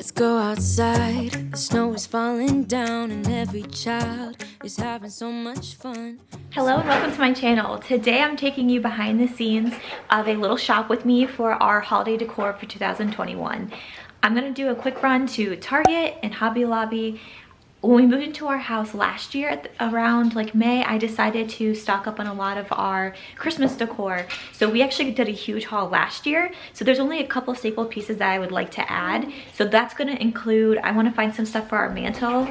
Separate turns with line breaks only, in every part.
Let's go outside. The snow is falling down and every child is having so much fun.
Hello and welcome to my channel. Today I'm taking you behind the scenes of a little shop with me for our holiday decor for 2021. I'm gonna do a quick run to Target and Hobby Lobby. When we moved into our house last year around like May, I decided to stock up on a lot of our Christmas decor. So we actually did a huge haul last year. So there's only a couple staple pieces that I would like to add. So that's gonna include, I wanna find some stuff for our mantle,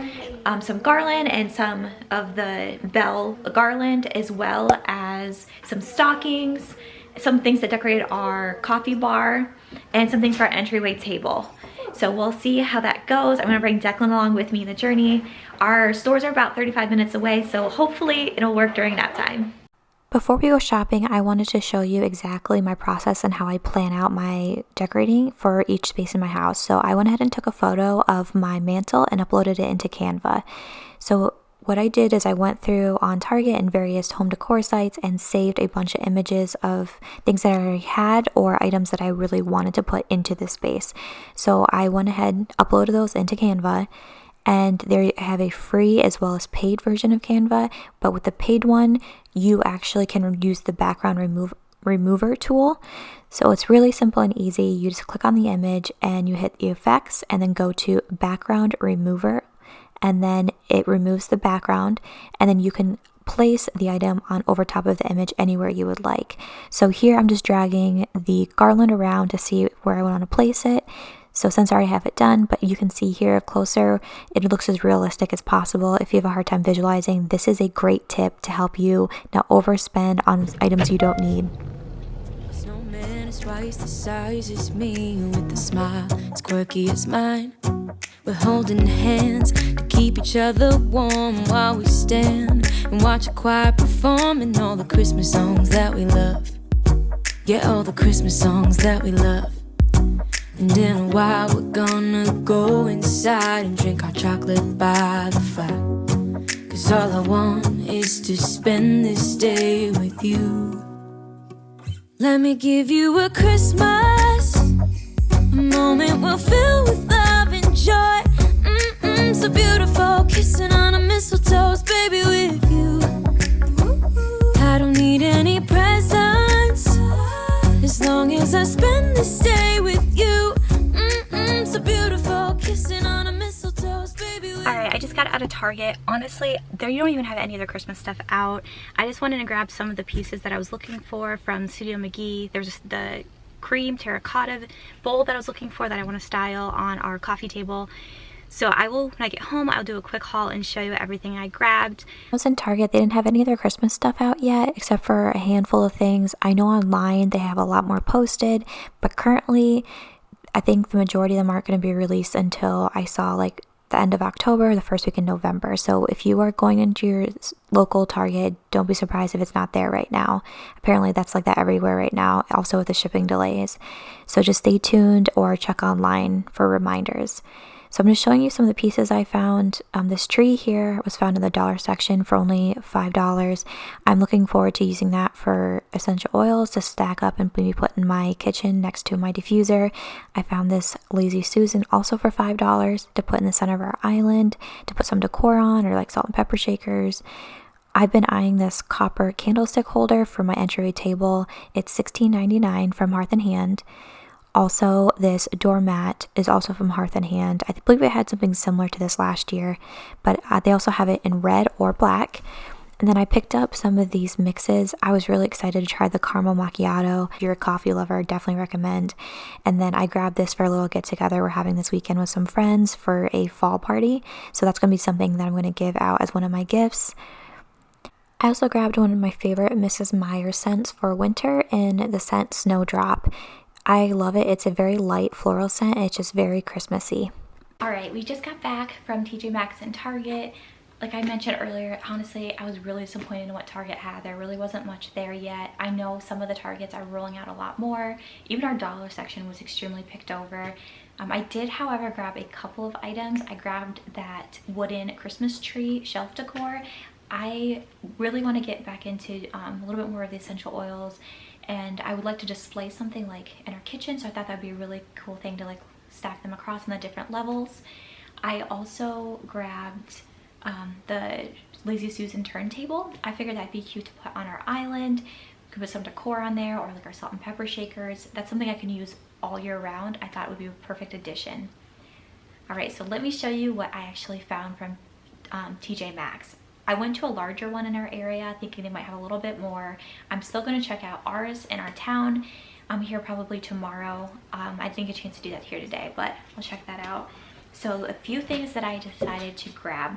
some garland and some of the bell garland, as well as some stockings, some things that decorate our coffee bar, and some things for our entryway table. So we'll see how that goes. I'm gonna bring Declan along with me in the journey. Our stores are about 35 minutes away, so hopefully it'll work during that time. Before we go shopping, I wanted to show you exactly my process and how I plan out my decorating for each space in my house. So I went ahead and took a photo of my mantle and uploaded it into Canva. So what I did is I went through on Target and various home decor sites and saved a bunch of images of things that I already had or items that I really wanted to put into this space. So I went ahead, uploaded those into Canva, and there you have a free as well as paid version of Canva. But with the paid one, you actually can use the background remover tool. So it's really simple and easy. You just click on the image and you hit the effects and then go to background remover, and then it removes the background, and then you can place the item on over top of the image anywhere you would like. So here I'm just dragging the garland around to see where I want to place it. So since I already have it done, but you can see here closer, it looks as realistic as possible. If you have a hard time visualizing, this is a great tip to help you not overspend on items you don't need.
Snowman is twice the size as me, with a smile as quirky as mine. We're holding hands to keep each other warm while we stand and watch a choir performing all the Christmas songs that we love. Yeah, all the Christmas songs that we love. And in a while we're gonna go inside and drink our chocolate by the fire. 'Cause all I want is to spend this day with you. Let me give you a Christmas, a moment we'll fill with love and joy. So beautiful, kissing on a mistletoe, baby, with you. I don't need any presents, as long as I spend this day with you. So beautiful, kissing on a mistletoe, baby, with you.
Alright, I just got out of Target. Honestly, there you don't even have any of the Christmas stuff out. I just wanted to grab some of the pieces that I was looking for from Studio McGee. There's the cream terracotta bowl that I was looking for that I want to style on our coffee table. So I will, when I get home, I'll do a quick haul and show you everything I grabbed. I was in Target. They didn't have any of their Christmas stuff out yet, except for a handful of things. I know online they have a lot more posted, but currently I think the majority of them aren't going to be released until I saw like the end of October, the first week in November. So if you are going into your local Target, don't be surprised if it's not there right now. Apparently that's like that everywhere right now, also with the shipping delays. So just stay tuned or check online for reminders. So I'm just showing you some of the pieces I found. This tree here was found in the dollar section for only $5. I'm looking forward to using that for essential oils to stack up and maybe put in my kitchen next to my diffuser. I found this Lazy Susan also for $5 to put in the center of our island, to put some decor on, or like salt and pepper shakers. I've been eyeing this copper candlestick holder for my entryway table. It's $16.99 from Hearth and Hand. Also, this doormat is also from Hearth and Hand. I believe I had something similar to this last year, but they also have it in red or black. And then I picked up some of these mixes. I was really excited to try the caramel macchiato. If you're a coffee lover, definitely recommend. And then I grabbed this for a little get together we're having this weekend with some friends for a fall party. So that's going to be something that I'm going to give out as one of my gifts. I also grabbed one of my favorite Mrs. Meyer scents for winter in the scent Snowdrop. I love it. It's a very light floral scent. It's just very Christmassy. Alright, we just got back from TJ Maxx and Target. Like I mentioned earlier, honestly, I was really disappointed in what Target had. There really wasn't much there yet. I know some of the Targets are rolling out a lot more. Even our dollar section was extremely picked over. I did, however, grab a couple of items. I grabbed that wooden Christmas tree shelf decor. I really want to get back into a little bit more of the essential oils, and I would like to display something like in our kitchen, so I thought that'd be a really cool thing to like stack them across on the different levels. I also grabbed the Lazy Susan turntable. I figured that'd be cute to put on our island. We could put some decor on there, or like our salt and pepper shakers. That's something I can use all year round. I thought it would be a perfect addition. All right, so let me show you what I actually found from TJ Maxx. I went to a larger one in our area thinking they might have a little bit more. I'm still going to check out ours in our town. I'm here probably tomorrow. I didn't get a chance to do that here today, but I'll check that out. So a few things that I decided to grab.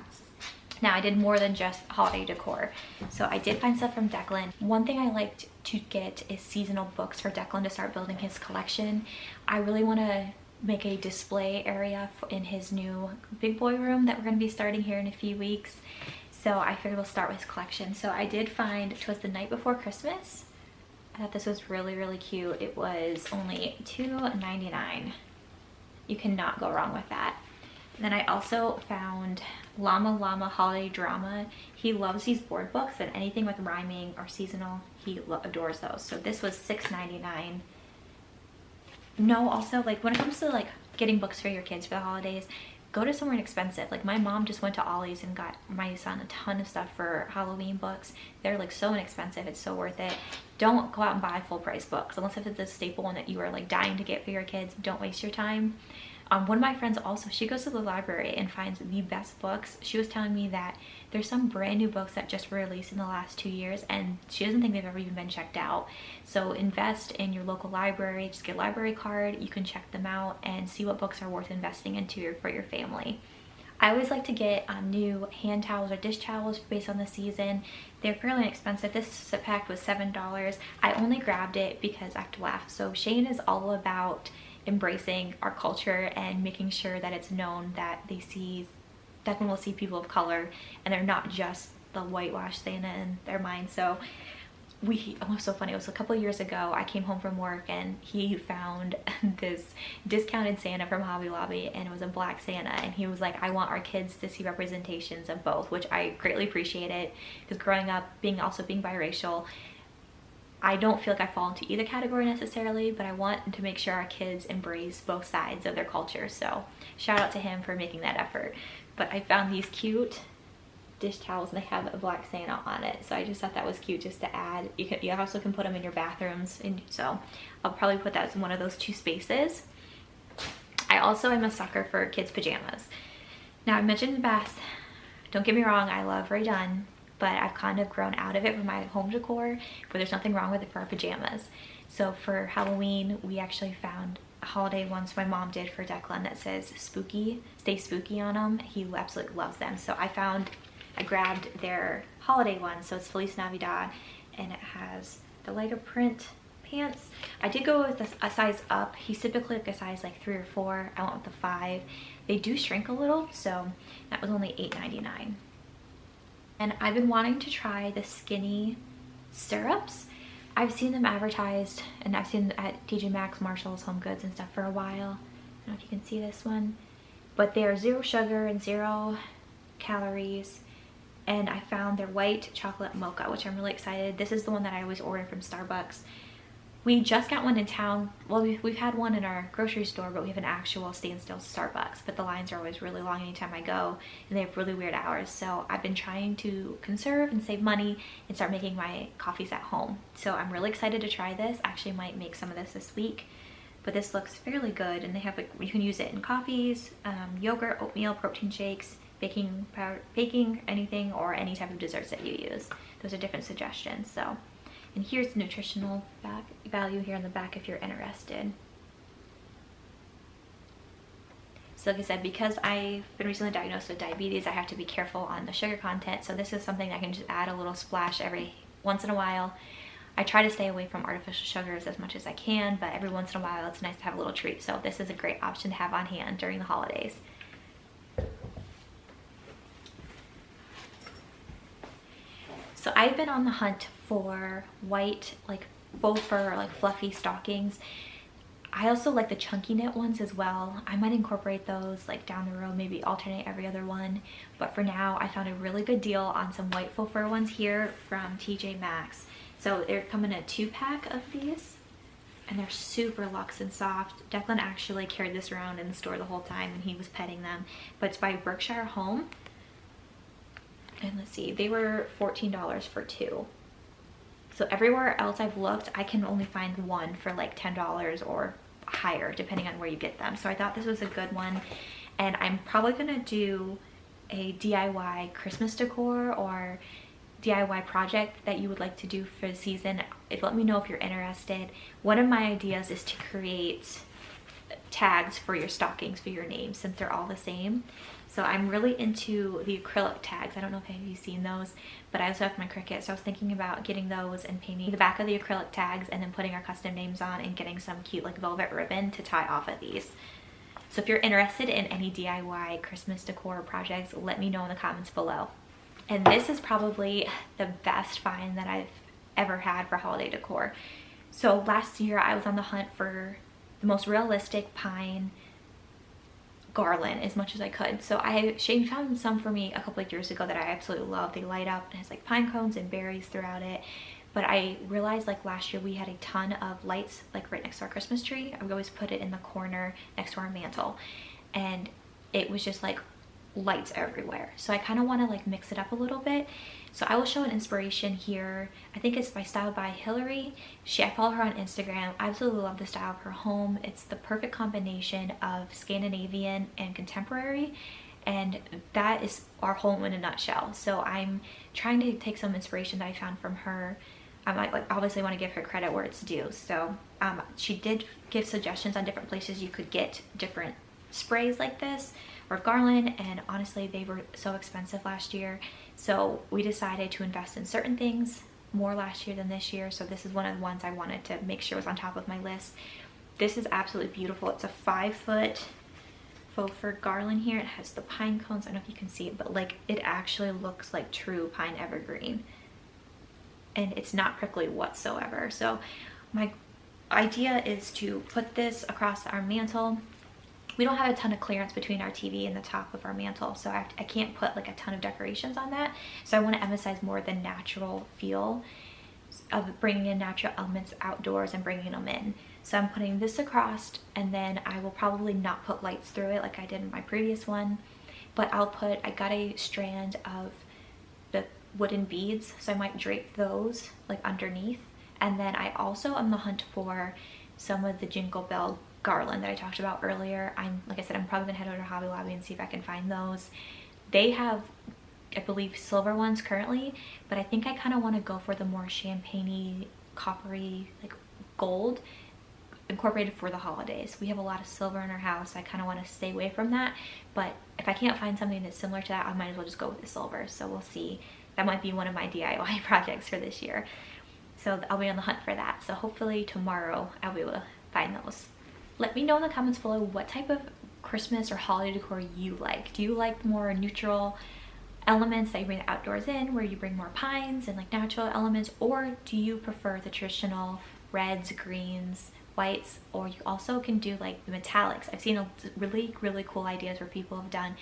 Now, I did more than just holiday decor. So I did find stuff from Declan. One thing I liked to get is seasonal books for Declan to start building his collection. I really want to make a display area in his new big boy room that we're going to be starting here in a few weeks. So I figured we'll start with his collection. So I did find, it was the night before Christmas. I thought this was really, really cute. It was only $2.99. You cannot go wrong with that. And then I also found Llama Llama Holiday Drama. He loves these board books, and anything with rhyming or seasonal, he adores those. So this was $6.99. No, also, like, when it comes to like getting books for your kids for the holidays, go to somewhere inexpensive. Like, my mom just went to Ollie's and got my son a ton of stuff for Halloween books. They're like so inexpensive, it's so worth it. Don't go out and buy full price books unless it's a staple one that you are like dying to get for your kids. Don't waste your time. One of my friends also, she goes to the library and finds the best books. She was telling me that there's some brand new books that just were released in the last 2 years, and she doesn't think they've ever even been checked out. So invest in your local library, just get a library card, you can check them out and see what books are worth investing into for your family. I always like to get new hand towels or dish towels based on the season. They're fairly inexpensive. This set pack was $7. I only grabbed it because I have to laugh. So Shane is all about embracing our culture and making sure that it's known that Declan will see people of color and they're not just the whitewashed Santa in their mind. So it was so funny. It was a couple of years ago. I came home from work and he found this discounted Santa from Hobby Lobby, and it was a black Santa, and he was like, I want our kids to see representations of both, which I greatly appreciated, because growing up, being biracial, I don't feel like I fall into either category necessarily, but I want to make sure our kids embrace both sides of their culture. So shout out to him for making that effort. But I found these cute dish towels and they have a black Santa on it, so I just thought that was cute just to add. You also can put them in your bathrooms, and so I'll probably put that in one of those 2 spaces. I also am a sucker for kids pajamas. Now, I mentioned in the past, don't get me wrong, I love Ray Dunn, but I've kind of grown out of it for my home decor, but there's nothing wrong with it for our pajamas. So for Halloween, we actually found holiday ones my mom did for Declan that says spooky, stay spooky on them. He absolutely loves them. So I grabbed their holiday one. So it's Feliz Navidad, and it has the lighter print pants. I did go with a size up. He's typically like a size like 3 or 4. I went with the 5. They do shrink a little, so that was only $8.99. And I've been wanting to try the skinny stirrups. I've seen them advertised, and I've seen them at TJ Maxx, Marshalls, Home Goods and stuff for a while. I don't know if you can see this one, but they are 0 sugar and 0 calories. And I found their white chocolate mocha, which I'm really excited. This is the one that I always order from Starbucks. We just got one in town. Well, we've had one in our grocery store, but we have an actual standstill Starbucks. But the lines are always really long anytime I go, and they have really weird hours. So I've been trying to conserve and save money and start making my coffees at home. So I'm really excited to try this. I actually might make some of this week. But this looks fairly good, and they have like, you can use it in coffees, yogurt, oatmeal, protein shakes, baking powder, baking anything, or any type of desserts that you use. Those are different suggestions. So, and here's the nutritional value here in the back if you're interested. So like I said, because I've been recently diagnosed with diabetes, I have to be careful on the sugar content. So this is something I can just add a little splash every once in a while. I try to stay away from artificial sugars as much as I can, but every once in a while it's nice to have a little treat. So this is a great option to have on hand during the holidays. So I've been on the hunt for white, like faux fur, like fluffy stockings. I also like the chunky knit ones as well. I might incorporate those like down the road, maybe alternate every other one. But for now, I found a really good deal on some white faux fur ones here from TJ Maxx. So they're coming in a 2-pack of these. and they're super luxe and soft. Declan actually carried this around in the store the whole time and he was petting them. But it's by Berkshire Home. And let's see, they were $14 for 2. So everywhere else I've looked, I can only find one for like $10 or higher, depending on where you get them. So I thought this was a good one. And I'm probably gonna do a DIY Christmas decor or DIY project that you would like to do for the season. Let me know if you're interested. One of my ideas is to create tags for your stockings for your name, since they're all the same. So I'm really into the acrylic tags. I don't know if any of you seen those, but I also have my Cricut, so I was thinking about getting those and painting the back of the acrylic tags and then putting our custom names on and getting some cute like velvet ribbon to tie off of these. So if you're interested in any DIY Christmas decor projects, let me know in the comments below. And this is probably the best find that I've ever had for holiday decor. So last year I was on the hunt for the most realistic pine garland as much as I could. So Shane found some for me a couple of years ago that I absolutely love. They light up and it has like pine cones and berries throughout it. But I realized like last year we had a ton of lights like right next to our Christmas tree. I would always put it in the corner next to our mantle. And it was just like lights everywhere. So I kind of want to like mix it up a little bit. So I will show an inspiration here. I think it's by Style by Hillary. I follow her on Instagram. I absolutely love the style of her home. It's the perfect combination of Scandinavian and contemporary, and that is our home in a nutshell. So I'm trying to take some inspiration that I found from her. I might like obviously want to give her credit where it's due. So she did give suggestions on different places you could get different sprays like this or garland, and honestly they were so expensive last year. So we decided to invest in certain things more last year than this year. So this is one of the ones I wanted to make sure was on top of my list. This is absolutely beautiful. It's a 5-foot faux fur garland here. It has the pine cones. I don't know if you can see it, but like it actually looks like true pine evergreen. And it's not prickly whatsoever. So my idea is to put this across our mantle. We don't have a ton of clearance between our TV and the top of our mantle, so I can't put like a ton of decorations on that. So I want to emphasize more the natural feel of bringing in natural elements outdoors and bringing them in. So I'm putting this across, and then I will probably not put lights through it like I did in my previous one, but I got a strand of the wooden beads, so I might drape those like underneath. And then I also am on the hunt for some of the Jingle Bell garland that I talked about earlier. Like I said, I'm probably gonna head over to Hobby Lobby and see if I can find those. They have, I believe, silver ones currently, but I think I kind of want to go for the more champagne-y, coppery, like gold incorporated for the holidays. We have a lot of silver in our house. I kind of want to stay away from that, but if I can't find something that's similar to that, I might as well just go with the silver. So we'll see. That might be one of my DIY projects for this year. So I'll be on the hunt for that. So hopefully tomorrow I'll be able to find those. Let me know in the comments below what type of Christmas or holiday decor you like. Do you like more neutral elements that you bring outdoors in, where you bring more pines and like natural elements, or do you prefer the traditional reds, greens, whites, or you also can do like the metallics? I've seen really cool ideas where people have done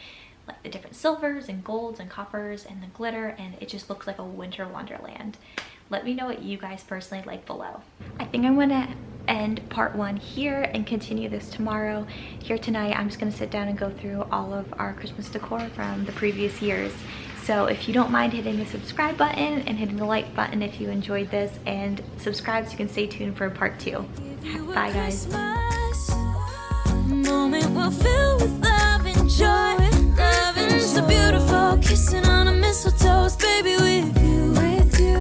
like the different silvers and golds and coppers and the glitter, and it just looks like a winter wonderland. Let me know what you guys personally like below. I think I'm gonna end part 1 here and continue this tomorrow. Here tonight, I'm just gonna sit down and go through all of our Christmas decor from the previous years. So if you don't mind hitting the subscribe button and hitting the like button if you enjoyed this, and subscribe so you can stay tuned for part 2. Bye guys.